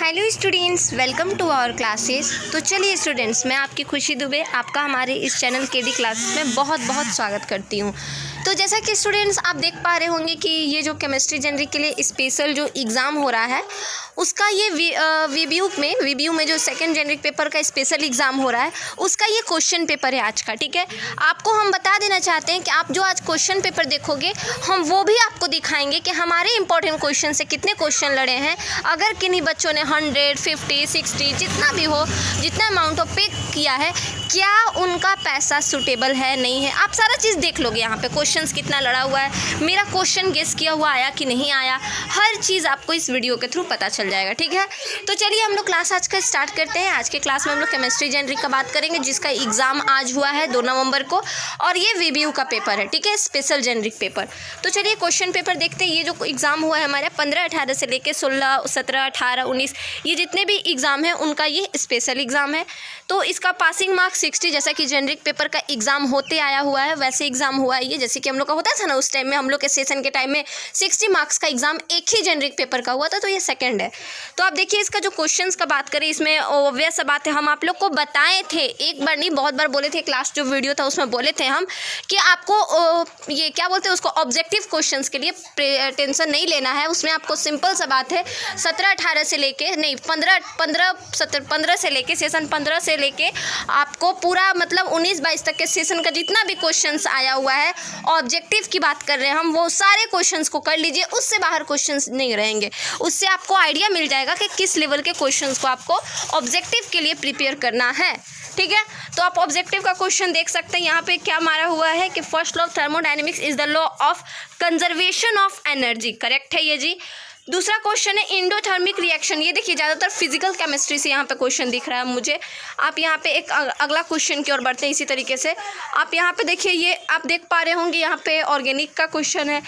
Hello students, welcome to our classes. तो चलिए students, मैं आपकी खुशी दुबे आपका हमारे इस चैनल केडी क्लासेस में बहुत बहुत स्वागत करती हूँ। तो जैसा कि स्टूडेंट्स आप देख पा रहे होंगे कि ये जो केमिस्ट्री जनरल के लिए स्पेशल जो एग्ज़ाम हो रहा है उसका ये वीबीयू में जो सेकंड जनरिक पेपर का स्पेशल एग्ज़ाम हो रहा है उसका ये क्वेश्चन पेपर है आज का। ठीक है, आपको हम बता देना चाहते हैं कि आप जो आज क्वेश्चन पेपर देखोगे हम वो भी आपको दिखाएंगे कि हमारे इंपॉर्टेंट क्वेश्चन से कितने क्वेश्चन लड़े हैं। अगर किन्हीं बच्चों ने 100, 50, 60 जितना भी हो, जितना अमाउंट ऑफ पे किया है, क्या उनका पैसा सूटेबल है नहीं है, आप सारा चीज़ देख लोगे। यहाँ पे क्वेश्चंस कितना लड़ा हुआ है, मेरा क्वेश्चन गेस किया हुआ आया कि नहीं आया, हर चीज़ आपको इस वीडियो के थ्रू पता चल जाएगा। ठीक है, तो चलिए हम लोग क्लास आज का स्टार्ट करते हैं। आज के क्लास में हम लोग केमिस्ट्री जनरिक का बात करेंगे जिसका एग्ज़ाम आज हुआ है 2 नवंबर को, और ये वीबीयू का पेपर है। ठीक है, स्पेशल जनरिक पेपर। तो चलिए क्वेश्चन पेपर देखते हैं। ये जो एग्ज़ाम हुआ है हमारे 15-18 से लेकर 16, 17, 18, 19 ये जितने भी एग्ज़ाम हैं उनका ये स्पेशल एग्ज़ाम है। तो इसका पासिंग मार्क्स 60, जैसा कि जनरिक पेपर का एग्ज़ाम होते आया हुआ है वैसे एग्ज़ाम हुआ है ये। जैसे कि हम लोग का होता था ना उस टाइम में, हम लोग के सेशन के टाइम में 60 मार्क्स का एग्ज़ाम एक ही जनरिक पेपर का हुआ था, तो ये सेकंड है। तो आप देखिए इसका जो क्वेश्चंस का बात करें, इसमें ऑब्वियस बात है, हम आप लोग को बताए थे, एक बार नहीं बहुत बार बोले थे, क्लास जो वीडियो था उसमें बोले थे हम कि आपको ये क्या बोलते हैं उसको, ऑब्जेक्टिव क्वेश्चंस के लिए टेंशन नहीं लेना है। उसमें आपको सिंपल सा बात है 17-18 से लेके नहीं 15 से लेके सेशन 15 से लेके आपको पूरा मतलब 19-22 तक के सेशन का जितना भी क्वेश्चंस आया हुआ है, ऑब्जेक्टिव की बात कर रहे हैं हम, वो सारे क्वेश्चंस को कर लीजिए। उससे बाहर क्वेश्चंस नहीं रहेंगे। उससे आपको आइडिया मिल जाएगा कि किस लेवल के क्वेश्चंस को आपको ऑब्जेक्टिव के लिए प्रिपेयर करना है। ठीक है, तो आप ऑब्जेक्टिव का क्वेश्चन देख सकते हैं। यहाँ पे क्या मारा हुआ है कि first law of thermodynamics is the law of conservation of energy. Correct है ये जी। दूसरा क्वेश्चन है इंडोथर्मिक रिएक्शन। ये देखिए ज़्यादातर फिजिकल केमिस्ट्री से यहाँ पे क्वेश्चन दिख रहा है मुझे। आप यहाँ पे एक अगला क्वेश्चन की ओर बढ़ते हैं इसी तरीके से। आप यहाँ पे देखिए, ये आप देख पा रहे होंगे यहाँ पे ऑर्गेनिक का क्वेश्चन है।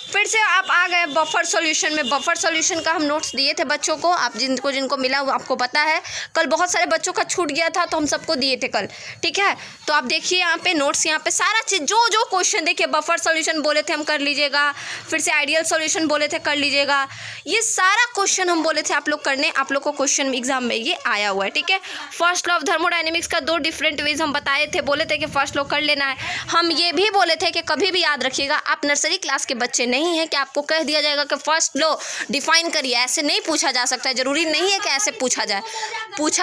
फिर से आप आ गए बफर सॉल्यूशन में। बफर सॉल्यूशन का हम नोट्स दिए थे बच्चों को, आप जिनको मिला वो आपको पता है। कल बहुत सारे बच्चों का छूट गया था तो हम सबको दिए थे कल। ठीक है, तो आप देखिए यहाँ पे नोट्स, यहाँ पे सारा चीज़ जो क्वेश्चन देखिए, बफर सॉल्यूशन बोले थे हम कर लीजिएगा, फिर से आइडियल सॉल्यूशन बोले थे कर लीजिएगा। ये सारा क्वेश्चन हम बोले थे आप लोग करने, आप लोग को क्वेश्चन एग्जाम में ये आया हुआ है। ठीक है, फर्स्ट लॉ ऑफ थर्मोडायनेमिक्स का 2 डिफरेंट वेज हम बताए थे, बोले थे कि फर्स्ट लॉ कर लेना है। हम ये भी बोले थे कि कभी भी याद रखिएगा, आप नर्सरी क्लास के बच्चे नहीं हैं कि आपको कह दिया जाएगा कि फर्स्ट लॉ डिफाइन करिए। ऐसे नहीं पूछा जा सकता है, ज़रूरी नहीं है कि ऐसे पूछा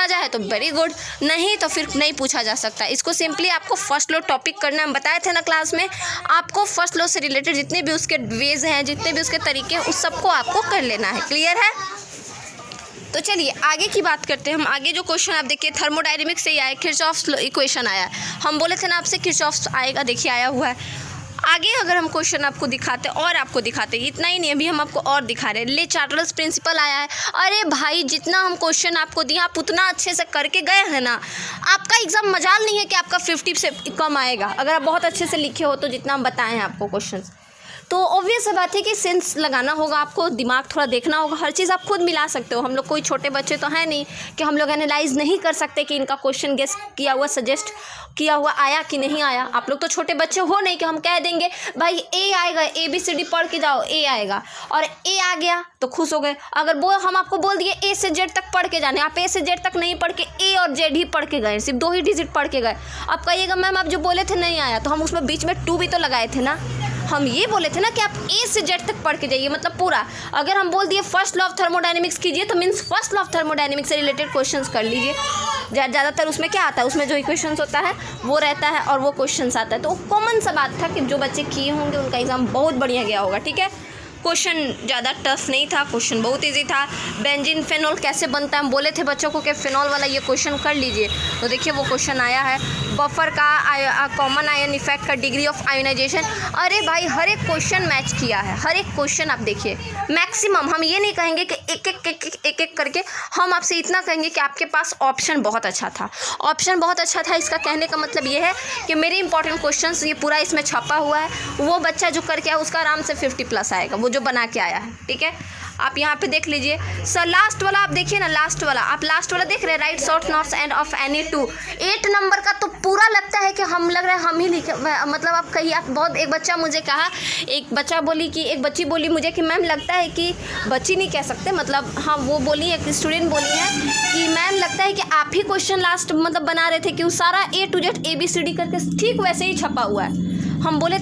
जाए तो वेरी गुड, नहीं तो फिर नहीं पूछा जा सकता। इसको सिंपली आपको फर्स्ट लॉ टॉपिक करना, हम बताए थे ना क्लास में, आपको फर्स्ट लॉ से रिलेटेड जितने भी उसके वेज हैं, जितने भी उसके तरीके हैं, उस सबको आपको कर लेना है। क्लियर है? तो चलिए आगे की बात करते हैं हम। आगे जो क्वेश्चन आप देखिए थर्मोडायनेमिक्स से ही आया, किरचॉफ्स इक्वेशन आया। हम बोले थे ना आपसे किरचॉफ्स आएगा, देखिए आया हुआ है। आगे अगर हम क्वेश्चन आपको दिखाते और आपको दिखाते, इतना ही नहीं अभी हम आपको और दिखा रहे हैं, ले चार्ल्स प्रिंसिपल आया है। अरे भाई, जितना हम क्वेश्चन आपको दिए आप उतना अच्छे से करके गए हैं ना। आपका एग्ज़ाम मजाल नहीं है कि आपका 50 से कम आएगा अगर आप बहुत अच्छे से लिखे हो तो, जितना हम बताए हैं आपको क्वेश्चन। तो ऑब्वियस बात है कि सेंस लगाना होगा आपको, दिमाग थोड़ा देखना होगा, हर चीज़ आप खुद मिला सकते हो। हम लोग कोई छोटे बच्चे तो हैं नहीं कि हम लोग एनालाइज नहीं कर सकते कि इनका क्वेश्चन गेस किया हुआ, सजेस्ट किया हुआ आया कि नहीं आया। आप लोग तो छोटे बच्चे हो नहीं कि हम कह देंगे भाई ए आएगा, ABCD पढ़ के जाओ, ए आएगा, और ए आ गया तो खुश हो गए। अगर हम आपको बोल दिए A से Z तक पढ़ के जाने, आप A से Z तक नहीं पढ़ के A और Z ही पढ़ के गए, सिर्फ 2 ही डिजिट पढ़ के गए। आप कहिएगा मैम आप जो बोले थे नहीं आया, तो हम उसमें बीच में 2 भी तो लगाए थे ना। हम ये बोले थे ना कि आप A से Z तक पढ़ के जाइए, मतलब पूरा। अगर हम बोल दिए फर्स्ट लॉ ऑफ थर्मोडायनेमिक्स कीजिए तो means first law of thermodynamics से रिलेटेड क्वेश्चंस कर लीजिए। ज़्यादातर उसमें क्या आता है, उसमें जो इक्वेशंस होता है वो रहता है और वो क्वेश्चंस आता है। तो कॉमन सा बात था कि जो बच्चे किए होंगे उनका एग्ज़ाम बहुत बढ़िया गया होगा। ठीक है, क्वेश्चन ज़्यादा टफ नहीं था, क्वेश्चन बहुत इजी था। बेंजीन फेनॉल कैसे बनता है, हम बोले थे बच्चों को कि फेनॉल वाला ये क्वेश्चन कर लीजिए, तो देखिए वो क्वेश्चन आया है। बफर का कॉमन आयन इफेक्ट का डिग्री ऑफ आयोनाइजेशन। अरे भाई, हर एक क्वेश्चन मैच किया है, हर एक क्वेश्चन आप देखिए। मैक्सिमम हम ये नहीं कहेंगे कि एक करके, हम आपसे इतना कहेंगे कि आपके पास ऑप्शन बहुत अच्छा था। ऑप्शन बहुत अच्छा था, इसका कहने का मतलब ये है कि मेरे इंपॉर्टेंट क्वेश्चन ये पूरा इसमें छपा हुआ है। वो बच्चा जो करके आया उसका आराम से 50+ आएगा, वो जो बना के आया है। ठीक है, आप यहाँ पे देख लीजिए सर, लास्ट वाला आप देखिए ना, लास्ट वाला आप लास्ट वाला देख रहे हैं, right short notes end of any two. 8 number का तो पूरा लगता है कि हम लग रहा है हम ही लिखे, मतलब आप कहीं आप बहुत, एक बच्चा मुझे कहा, एक बच्ची बोली मुझे कि मैम लगता है कि, बच्ची नहीं कह सकते मतलब, हाँ वो बोली, एक स्टूडेंट बोली है कि मैम लगता है कि आप ही क्वेश्चन लास्ट मतलब बना रहे थे कि वो सारा A to Z ABCD करके ठीक वैसे ही छपा हुआ है। हम बोले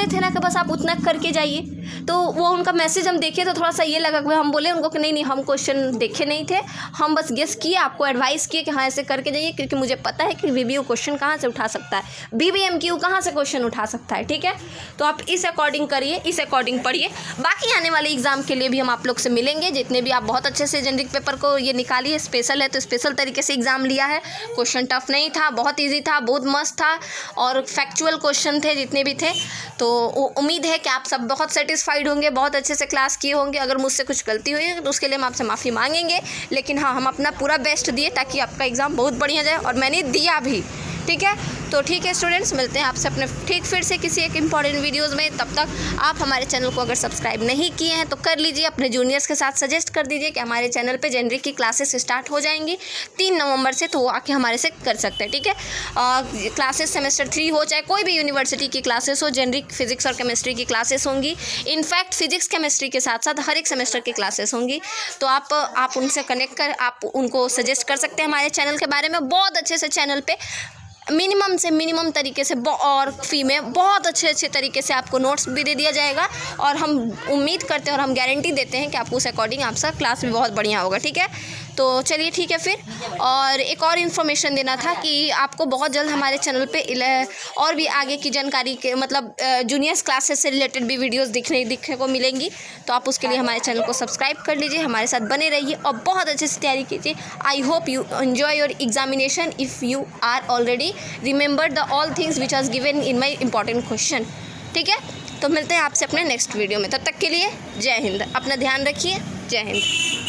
थे ना कि बस आप उतना करके जाइए। तो वो उनका मैसेज हम देखे तो थोड़ा सा ये लगा कि हम बोले उनको कि नहीं हम क्वेश्चन देखे नहीं थे, हम बस गेस किए, आपको एडवाइस किए कि हाँ ऐसे करके जाइए, क्योंकि मुझे पता है कि VBO क्वेश्चन कहाँ से उठा सकता है, BBMQ कहाँ से क्वेश्चन उठा सकता है। ठीक है, तो आप इस अकॉर्डिंग करिए, इस अकॉर्डिंग पढ़िए। बाकी आने वाले एग्जाम के लिए भी हम आप लोग से मिलेंगे। जितने भी आप बहुत अच्छे से जेनरिक पेपर को ये निकालिए, स्पेशल है तो स्पेशल तरीके से एग्जाम लिया है, क्वेश्चन टफ नहीं था, बहुत ईजी था, बहुत मस्त था, और फैक्चुअल क्वेश्चन थे जितने भी थे। तो उम्मीद है कि आप सब बहुत सेटिस्फाइड होंगे, बहुत अच्छे से क्लास किए होंगे। अगर मुझसे कुछ गलती हुई है तो उसके लिए हम आपसे माफ़ी मांगेंगे, लेकिन हाँ हम अपना पूरा बेस्ट दिए ताकि आपका एग्ज़ाम बहुत बढ़िया जाए, और मैंने दिया भी। ठीक है, तो ठीक है स्टूडेंट्स, मिलते हैं आपसे अपने ठीक फिर से किसी एक इम्पॉर्टेंट वीडियोज़ में। तब तक आप हमारे चैनल को अगर सब्सक्राइब नहीं किए हैं तो कर लीजिए, अपने जूनियर्स के साथ सजेस्ट कर दीजिए कि हमारे चैनल पे जेनरिक की क्लासेस स्टार्ट हो जाएंगी 3 नवंबर से, तो वो आके हमारे से कर सकते हैं। ठीक है, क्लासेस सेमेस्टर 3 हो, चाहे कोई भी यूनिवर्सिटी की क्लासेस हो, जेनरिक फिजिक्स और केमिस्ट्री की क्लासेस होंगी। इनफैक्ट फिजिक्स केमिस्ट्री के साथ साथ हर एक सेमेस्टर की क्लासेस होंगी। तो आप उनसे कनेक्ट कर, आप उनको सजेस्ट कर सकते हैं हमारे चैनल के बारे में। बहुत अच्छे से चैनल पे मिनिमम से मिनिमम तरीके से और फ़ी में बहुत अच्छे तरीके से आपको नोट्स भी दे दिया जाएगा, और हम उम्मीद करते हैं और हम गारंटी देते हैं कि आपको उस अकॉर्डिंग आपका क्लास भी बहुत बढ़िया होगा। ठीक है, तो चलिए ठीक है फिर। और एक और इन्फॉर्मेशन देना था कि आपको बहुत जल्द हमारे चैनल पे और भी आगे की जानकारी के मतलब जूनियर्स क्लासेस से रिलेटेड भी वीडियोस दिखने को मिलेंगी। तो आप उसके लिए हमारे चैनल को सब्सक्राइब कर लीजिए, हमारे साथ बने रहिए और बहुत अच्छे से तैयारी कीजिए। I hope you enjoy your examination if you are already remember the all things which are given in my important question. ठीक है, तो मिलते हैं आपसे अपने नेक्स्ट वीडियो में। तब तक के लिए जय हिंद, अपना ध्यान रखिए। जय हिंद।